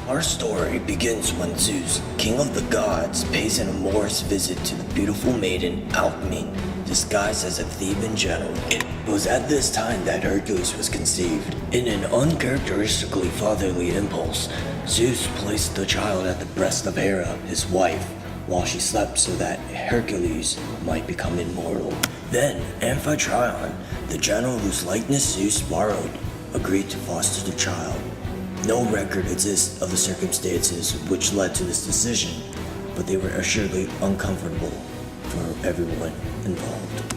Our story begins when Zeus, king of the gods, pays an amorous visit to the beautiful maiden Alcmene, disguised as a Theban general. It was at this time that Hercules was conceived. In an uncharacteristically fatherly impulse, Zeus placed the child at the breast of Hera, his wife, while she slept so that Hercules might become immortal. Then Amphitryon, the general whose likeness Zeus borrowed, agreed to foster the child. No record exists of the circumstances which led to this decision, but they were assuredly uncomfortable for everyone involved.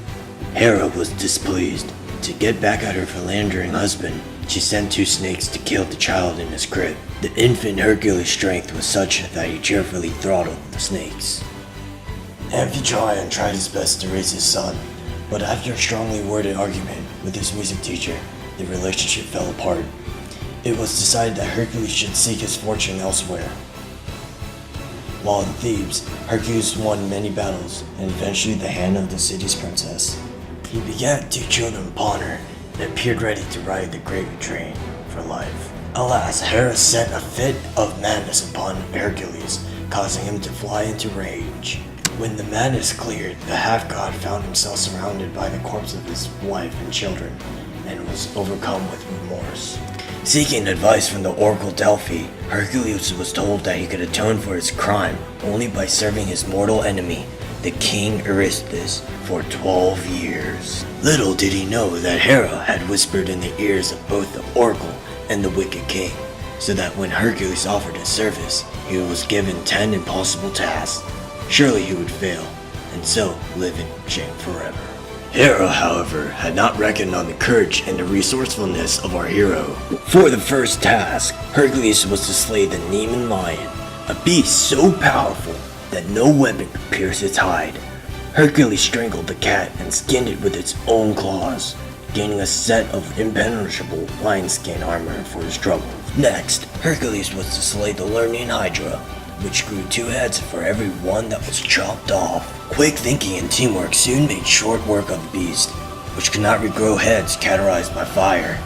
Hera was displeased. To get back at her philandering husband, she sent 2 snakes to kill the child in his crib. The infant Hercules' strength was such that he cheerfully throttled the snakes. Amphitryon tried his best to raise his son, but after a strongly worded argument with his music teacher, the relationship fell apart. It was decided that Hercules should seek his fortune elsewhere. While in Thebes, Hercules won many battles and eventually the hand of the city's princess. He begat 2 children upon her and appeared ready to ride the great train for life. Alas, Hera sent a fit of madness upon Hercules, causing him to fly into rage. When the madness cleared, the half-god found himself surrounded by the corpse of his wife and children and was overcome with remorse. Seeking advice from the Oracle Delphi, Hercules was told that he could atone for his crime only by serving his mortal enemy, the King Eurystheus, for 12 years. Little did he know that Hera had whispered in the ears of both the Oracle and the wicked king, so that when Hercules offered his service, he was given 10 impossible tasks. Surely he would fail, and so live in shame forever. Hera, however, had not reckoned on the courage and the resourcefulness of our hero. For the first task, Hercules was to slay the Nemean lion, a beast so powerful that no weapon could pierce its hide. Hercules strangled the cat and skinned it with its own claws, gaining a set of impenetrable lion-skin armor for his trouble. Next, Hercules was to slay the Lernaean Hydra, which grew 2 heads for every one that was chopped off. Quick thinking and teamwork soon made short work of the beast, which could not regrow heads cauterized by fire.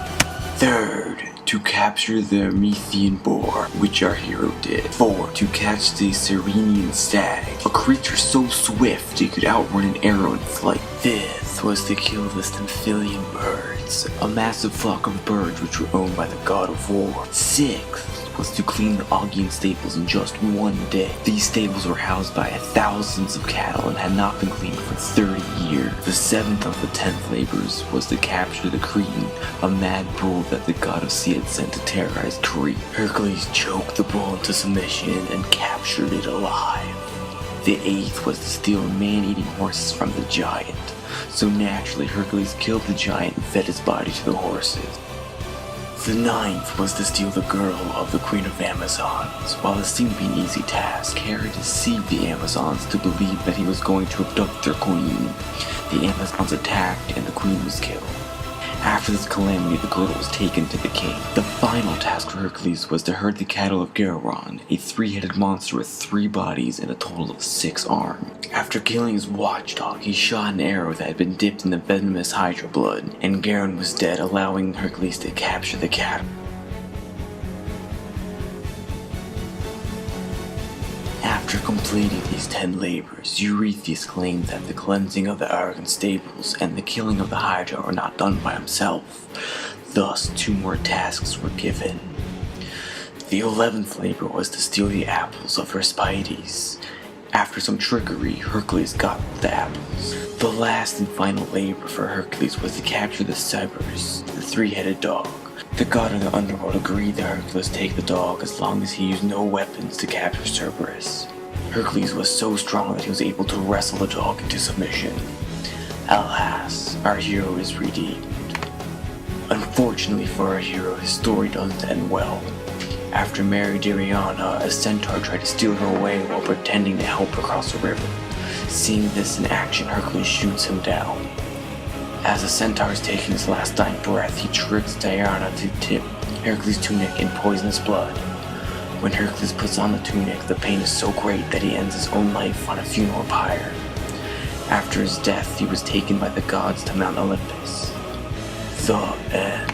Third, to capture the Methian boar, which our hero did. 4, to catch the Cyrenian stag, a creature so swift it could outrun an arrow in flight. 5th was to kill the Stymphalian birds, a massive flock of birds which were owned by the god of war. 6th was to clean the Augean stables in just 1 day. These stables were housed by thousands of cattle and had not been cleaned for 30 years. The 7th of the 10th labors was to capture the Cretan, a mad bull that the god of sea had sent to terrorize Crete. Hercules choked the bull into submission and captured it alive. The 8th was to steal man-eating horses from the giant. So naturally, Hercules killed the giant and fed his body to the horses. The 9th was to steal the girl of the Queen of Amazons. While this seemed to be an easy task, Hera deceived the Amazons to believe that he was going to abduct their queen. The Amazons attacked and the queen was killed. After this calamity, the girl was taken to the king. The final task for Hercules was to herd the cattle of Geron, a 3-headed monster with 3 bodies and a total of 6 arms. After killing his watchdog, he shot an arrow that had been dipped in the venomous Hydra blood, and Geron was dead, allowing Hercules to capture the cattle. After completing these 10 labors, Eurystheus claimed that the cleansing of the Argon stables and the killing of the Hydra were not done by himself. Thus, 2 more tasks were given. The 11th labor was to steal the apples of Hesperides. After some trickery, Hercules got the apples. The last and final labor for Hercules was to capture the Cerberus, the 3-headed dog. The god of the underworld agreed that Hercules take the dog as long as he used no weapons to capture Cerberus. Hercules was so strong that he was able to wrestle the dog into submission. Alas, our hero is redeemed. Unfortunately for our hero, his story doesn't end well. After Mary Dariana, a centaur tried to steal her away while pretending to help her cross the river. Seeing this in action, Hercules shoots him down. As the centaur is taking his last dying breath, he tricks Diana to tip Hercules' tunic in poisonous blood. When Hercules puts on the tunic, the pain is so great that he ends his own life on a funeral pyre. After his death, he was taken by the gods to Mount Olympus. The end.